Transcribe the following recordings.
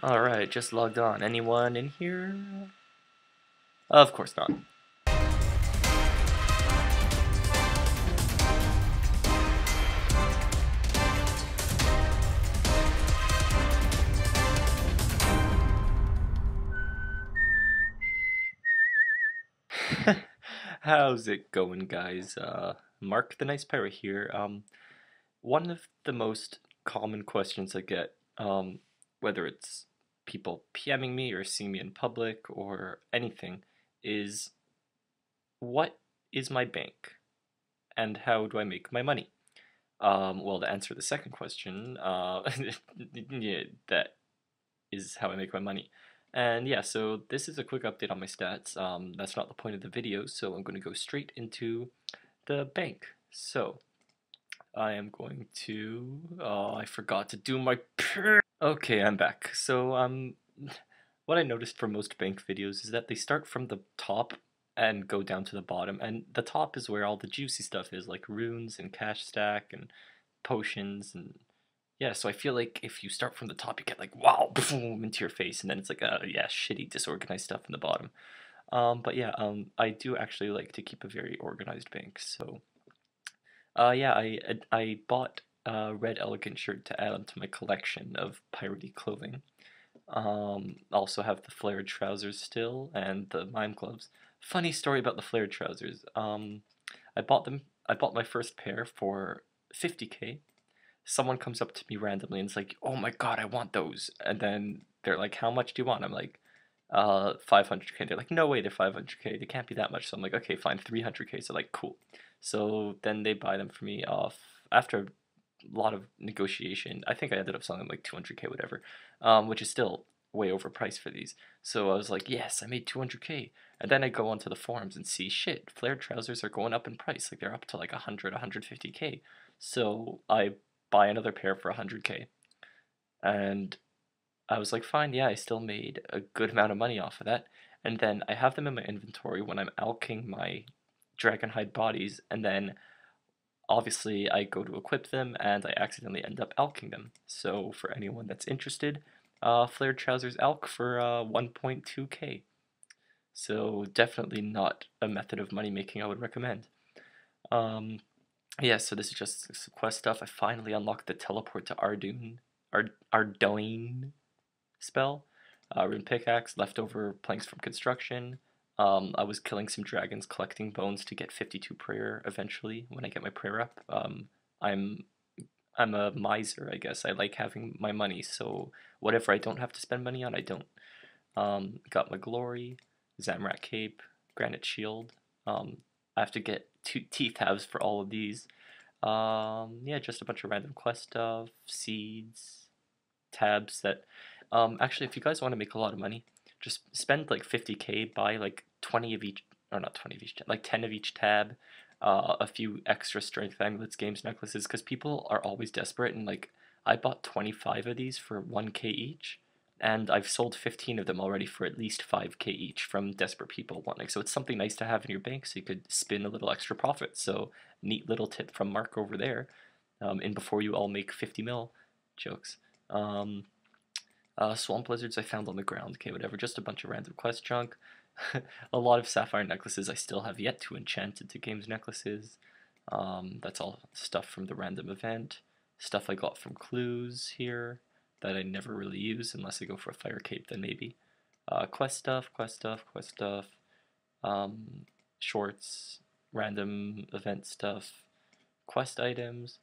Alright, just logged on. Anyone in here? Of course not. How's it going, guys? Mark the Nice Pirate here. One of the most common questions I get, whether it's people PMing me or seeing me in public or anything, is what is my bank and how do I make my money? Well, to answer the second question, yeah, that is how I make my money. And yeah, so this is a quick update on my stats. That's not the point of the video, so I'm going to go straight into the bank. So I am going to. Oh, I forgot to do my. Okay, I'm back. So what I noticed for most bank videos is that they start from the top and go down to the bottom, and the top is where all the juicy stuff is, like runes and cash stack and potions and yeah, so I feel like if you start from the top, you get like wow, boom into your face, and then it's like yeah, shitty, disorganized stuff in the bottom. But yeah, I do actually like to keep a very organized bank. So, yeah, I bought a red elegant shirt to add onto my collection of piratey clothing. Also have the flared trousers still and the mime gloves. Funny story about the flared trousers. I bought them. I bought my first pair for 50K. Someone comes up to me randomly and is like, "Oh my god, I want those." And then they're like, "How much do you want?" I'm like, 500K. They're like, "No way, they're 500K. They can't be that much." So I'm like, "Okay, fine, 300K." So like, cool. So then they buy them for me off after a lot of negotiation. I think I ended up selling them like 200K, whatever, which is still way overpriced for these. So I was like, "Yes, I made 200K." And then I go onto the forums and see shit, flared trousers are going up in price. Like they're up to like 100, 150K. So I buy another pair for 100K. And I was like, fine, yeah, I still made a good amount of money off of that. And then I have them in my inventory when I'm alching my Dragonhide bodies, and then obviously I go to equip them and I accidentally end up alching them. So for anyone that's interested, Flared Trousers alch for 1.2K. So definitely not a method of money making I would recommend. Um, Yeah, so this is just some quest stuff. I finally unlocked the teleport to Ardoin spell. Rune pickaxe, leftover planks from construction. I was killing some dragons, collecting bones to get 52 prayer eventually when I get my prayer up. I'm I'm a miser, I guess. I like having my money, so whatever I don't have to spend money on, I don't. Got my glory, Zamrak cape, granite shield. I have to get 2 teeth halves for all of these. Yeah, just a bunch of random quest stuff, seeds, tabs that, actually, if you guys want to make a lot of money, just spend like 50K, buy like 20 of each, or not 20 of each, like 10 of each tab, a few extra strength amulets, games, necklaces, because people are always desperate, and like, I bought 25 of these for 1K each, and I've sold 15 of them already for at least 5K each from desperate people wanting. So it's something nice to have in your bank so you could spin a little extra profit. So neat little tip from Mark over there. And before you all make 50 mil, jokes. Swamp lizards I found on the ground. Okay, whatever. Just a bunch of random quest junk. A lot of sapphire necklaces I still have yet to enchant into games necklaces. That's all stuff from the random event. Stuff I got from clues here that I never really use unless I go for a fire cape, then maybe. Quest stuff, quest stuff, quest stuff. Shorts, random event stuff, quest items.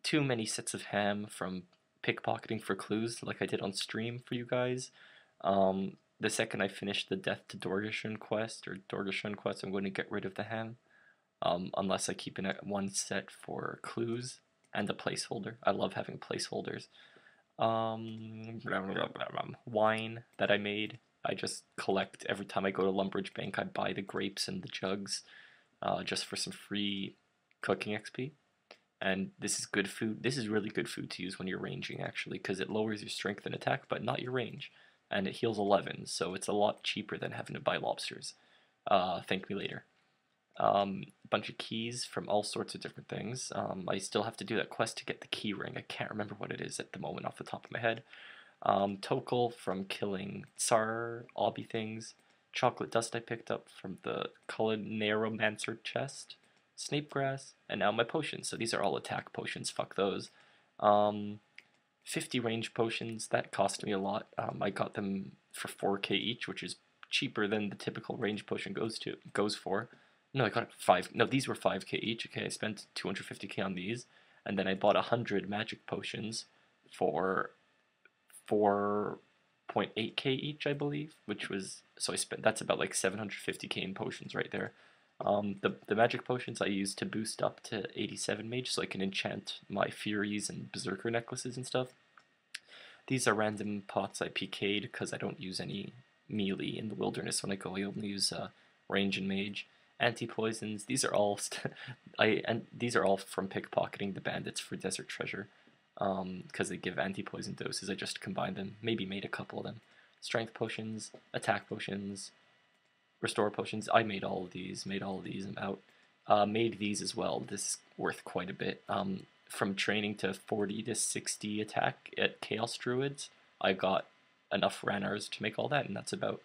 Too many sets of ham from pickpocketing for clues like I did on stream for you guys. The second I finish the Death to Dorgashun quest, I'm going to get rid of the ham. Unless I keep it at one set for clues and a placeholder. I love having placeholders. Wine that I made. I just collect every time I go to Lumbridge Bank. I buy the grapes and the jugs, just for some free cooking XP. And this is good food. This is really good food to use when you're ranging, actually, because it lowers your strength and attack, but not your range. And it heals 11, so it's a lot cheaper than having to buy lobsters. Thank me later. A bunch of keys from all sorts of different things. I still have to do that quest to get the key ring. I can't remember what it is at the moment off the top of my head. Tokel from killing Tsar obby things. Chocolate dust I picked up from the Culinaromancer chest. Snape grass, and now my potions. So these are all attack potions. Fuck those. Um, 50 range potions. That cost me a lot. I got them for 4k each, which is cheaper than the typical range potion goes for. No, I got 5. No, these were 5k each. Okay, I spent 250k on these, and then I bought 100 magic potions for 4.8k each, I believe, which was so I spent that's about like 750k in potions right there. The magic potions I use to boost up to 87 mage, so I can enchant my Furies and Berserker necklaces and stuff. These are random pots I PK'd because I don't use any melee in the wilderness when I go. I only use range and mage. Anti-poisons. These are all these are all from pickpocketing the bandits for desert treasure. Because they give anti-poison doses. I just combined them. Maybe made a couple of them. Strength potions, attack potions, restore potions. I made all of these. Made all of these. I'm out. Made these as well. This is worth quite a bit. From training to 40 to 60 attack at Chaos Druids, I got enough Ranars to make all that, and that's about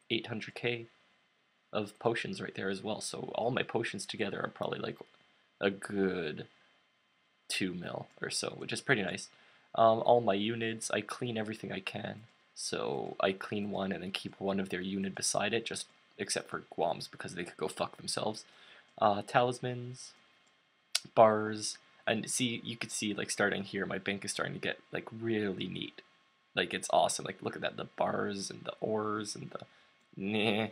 800k of potions right there as well. So all my potions together are probably like a good 2 mil or so, which is pretty nice. All my units, I clean everything I can. So I clean one and then keep one of their unit beside it, just except for Guams because they could go fuck themselves. Talismans, bars, and see, you could see like starting here, my bank is starting to get like really neat. Like it's awesome. Like look at that, the bars and the ores and the nah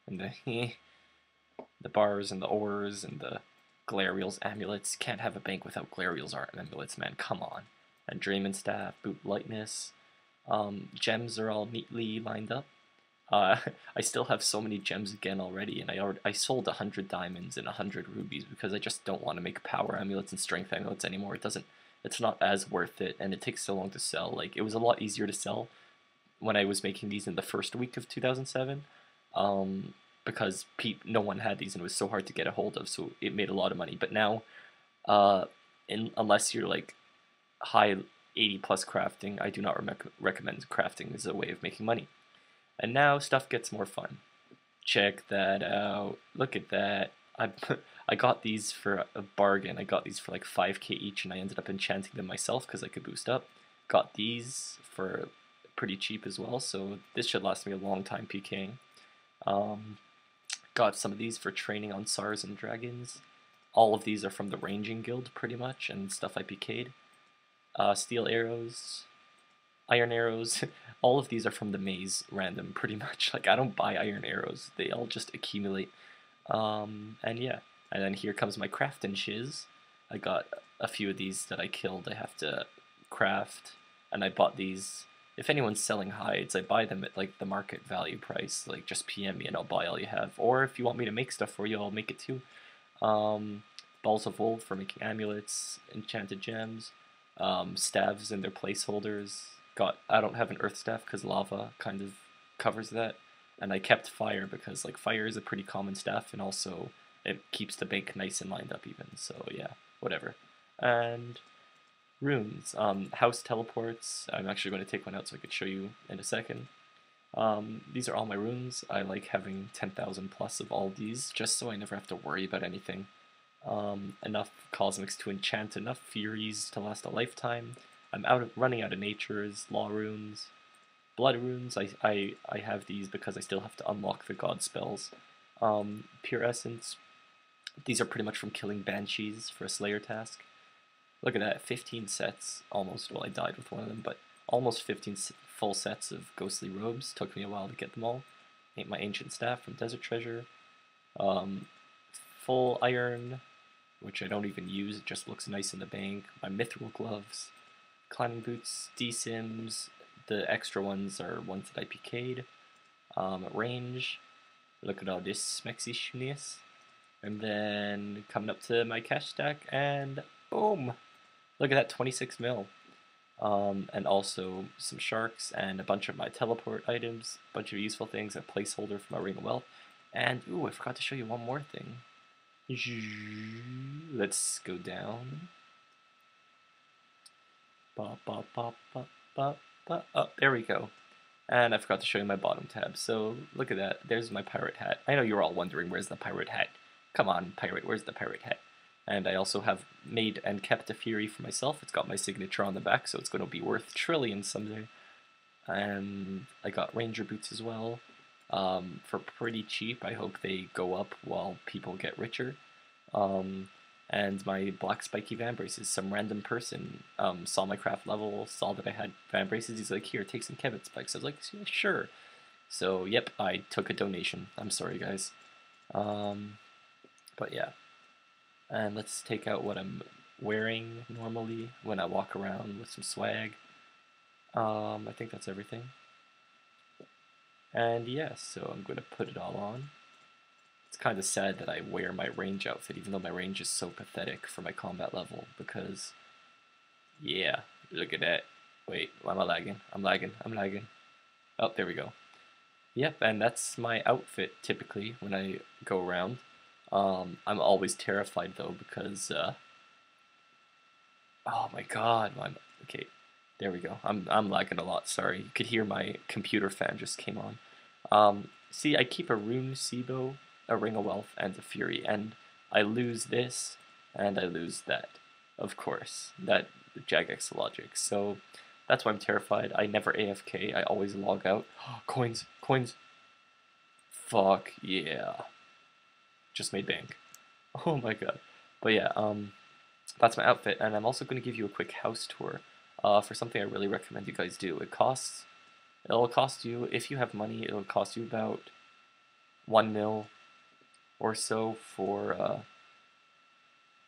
and the the bars and the ores and the Glariel's amulets. Can't have a bank without Glariel's amulets, man. Come on. And Draymond staff, boot lightness. Gems are all neatly lined up. I still have so many gems again already, and I sold 100 diamonds and 100 rubies because I just don't want to make power amulets and strength amulets anymore. It's not as worth it, and it takes so long to sell. Like it was a lot easier to sell when I was making these in the first week of 2007. Because no one had these and it was so hard to get a hold of, so it made a lot of money. But now, unless you're like high 80 plus crafting, I do not recommend crafting as a way of making money. And now stuff gets more fun. Check that out. Look at that. I got these for a bargain. I got these for like 5k each, and I ended up enchanting them myself because I could boost up. Got these for pretty cheap as well, so this should last me a long time PKing. Got some of these for training on SARs and dragons. All of these are from the ranging guild pretty much, and stuff I PK'd. Steel arrows, iron arrows, all of these are from the maze random pretty much. Like I don't buy iron arrows, they all just accumulate. And yeah, and then here comes my crafting shiz. I got a few of these that I killed, I have to craft, and I bought these. If anyone's selling hides, I buy them at like the market value price. Like just PM me and I'll buy all you have. Or if you want me to make stuff for you, I'll make it too. Balls of wool for making amulets, enchanted gems, staves and their placeholders. I don't have an earth staff because lava kind of covers that. And I kept fire because like fire is a pretty common staff, and also it keeps the bank nice and lined up even. So yeah, whatever. And runes. House teleports. I'm actually going to take one out so I could show you in a second. These are all my runes. I like having 10,000 plus of all these, just so I never have to worry about anything. Enough cosmics to enchant enough furies to last a lifetime. I'm running out of natures, law runes, blood runes. I have these because I still have to unlock the god spells. Pure essence. These are pretty much from killing banshees for a slayer task. Look at that, 15 sets almost. Well, I died with one of them, but almost 15 full sets of ghostly robes. Took me a while to get them all. Ate my ancient staff from desert treasure. Full iron, which I don't even use. It just looks nice in the bank. My mithril gloves, climbing boots, D-sims. The extra ones are ones that I PK'd. Range. Look at all this smexishness. And then coming up to my cash stack, and boom! Look at that, 26 mil. And also some sharks and a bunch of my teleport items, a bunch of useful things, a placeholder for my Ring of Wealth. And, ooh, I forgot to show you one more thing. Let's go down. Bop, bop, bop, bop, bop. But there we go. And I forgot to show you my bottom tab. So look at that. There's my pirate hat. I know you're all wondering where's the pirate hat. Come on, pirate, where's the pirate hat? And I also have made and kept a Fury for myself. It's got my signature on the back, so it's going to be worth trillions someday. And I got ranger boots as well for pretty cheap. I hope they go up while people get richer. And my black spiky van braces. Some random person saw my craft level, saw that I had van braces. He's like, here, take some Kevin spikes. I was like, yeah, sure. So, yep, I took a donation. I'm sorry, guys. But yeah. And let's take out what I'm wearing normally when I walk around with some swag. I think that's everything. And yeah, so I'm going to put it all on. It's kind of sad that I wear my range outfit, even though my range is so pathetic for my combat level, because, yeah, look at that. Wait, why am I lagging? I'm lagging. Oh, there we go. Yep, and that's my outfit, typically, when I go around. I'm always terrified, though, because, oh my god, okay, there we go. I'm lagging a lot, sorry. You could hear my computer fan just came on. See, I keep a RuneScape, a Ring of Wealth, and a Fury, and I lose this, and I lose that. Of course, that Jagex logic. So that's why I'm terrified. I never AFK. I always log out. Coins, coins. Fuck yeah. Just made bank. Oh my god. But yeah, that's my outfit, and I'm also going to give you a quick house tour for something I really recommend you guys do. It'll cost you, if you have money, it'll cost you about 1 mil or so for,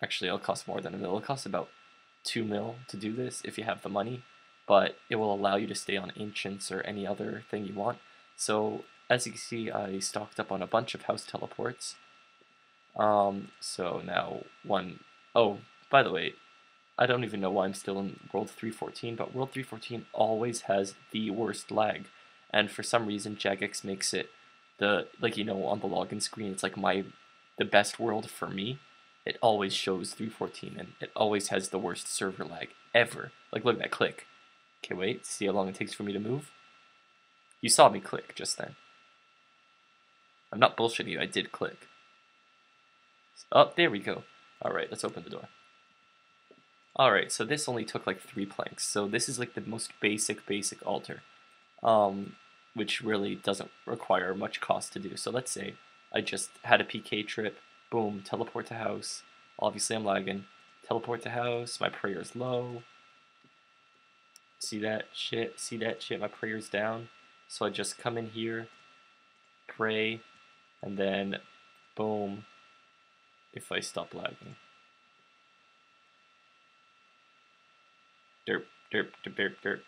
actually it'll cost more than a mil, it'll cost about 2 mil to do this if you have the money, but it will allow you to stay on Ancients or any other thing you want. So as you can see, I stocked up on a bunch of house teleports. So now oh, by the way, I don't even know why I'm still in World 3.14, but World 3.14 always has the worst lag, and for some reason Jagex makes it like, you know, on the login screen, it's like the best world for me. It always shows 3.14, and it always has the worst server lag ever. Like, look at that click. Okay, wait, see how long it takes for me to move? You saw me click just then. I'm not bullshitting you, I did click. Oh, there we go. Alright, let's open the door. Alright, so this only took like 3 planks, so this is like the most basic altar, which really doesn't require much cost to do. So let's say I just had a PK trip, boom, teleport to house, obviously I'm lagging, teleport to house, my prayer's low, see that shit, my prayer's down, so I just come in here, pray, and then boom, if I stop lagging. Derp, derp, derp, derp, derp.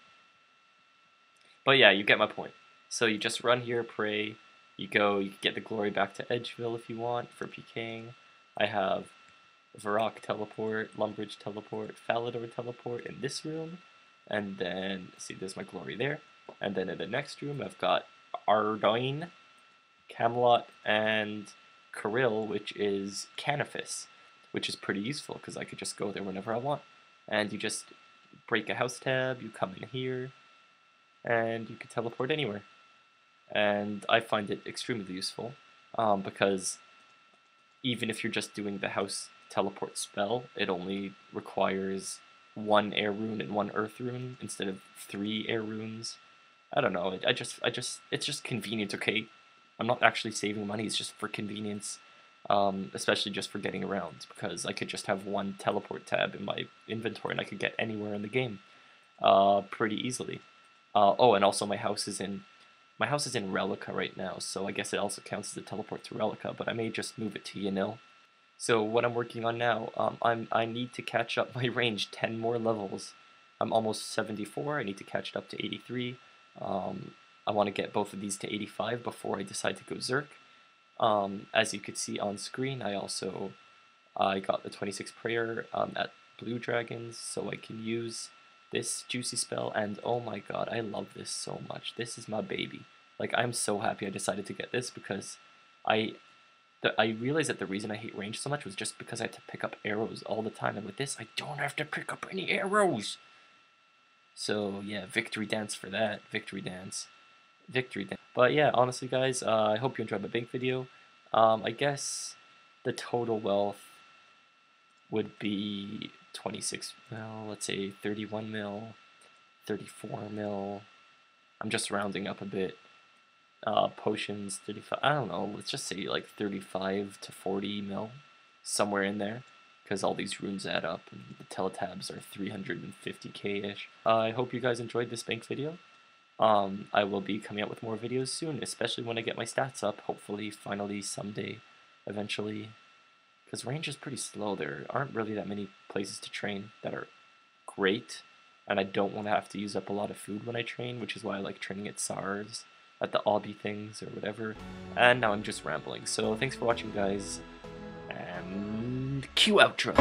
But yeah, you get my point. So you just run here, pray, you go, you get the glory back to Edgeville if you want for PKing. I have Varrock teleport, Lumbridge teleport, Falador teleport in this room, and then, see, there's my glory there. And then in the next room, I've got Ardoin, Camelot, and Kirill, which is Canifis, which is pretty useful because I could just go there whenever I want. And you just break a house tab, you come in here, and you can teleport anywhere. And I find it extremely useful because even if you're just doing the house teleport spell, it only requires 1 air rune and 1 earth rune instead of 3 air runes. I don't know. It's just convenient. Okay, I'm not actually saving money. It's just for convenience, especially just for getting around, because I could just have 1 teleport tab in my inventory and I could get anywhere in the game, pretty easily. Oh, and also my house is in Relica right now, so I guess it also counts as a teleport to Relica, but I may just move it to Yanil. So what I'm working on now, I need to catch up my range 10 more levels. I'm almost 74, I need to catch it up to 83. I want to get both of these to 85 before I decide to go Zerk. As you could see on screen, I got the 26 prayer at Blue Dragons, so I can use this juicy spell, and oh my god, I love this so much. This is my baby. Like, I'm so happy I decided to get this because I realized that the reason I hate range so much was just because I had to pick up arrows all the time, and with this, I don't have to pick up any arrows. So yeah, victory dance for that. Victory dance. Victory dance. But yeah, honestly guys, I hope you enjoyed my bank video. I guess the total wealth would be 26 mil, let's say 31 mil, 34 mil. I'm just rounding up a bit. Potions 35, I don't know, let's just say like 35 to 40 mil, somewhere in there, because all these runes add up and the teletabs are 350k-ish. I hope you guys enjoyed this bank video. I will be coming out with more videos soon, especially when I get my stats up, hopefully, finally, someday, eventually, because range is pretty slow. There aren't really that many places to train that are great, and I don't want to have to use up a lot of food when I train, which is why I like training at SARS, at the obby things, or whatever. And now I'm just rambling, so thanks for watching, guys, and cue outro!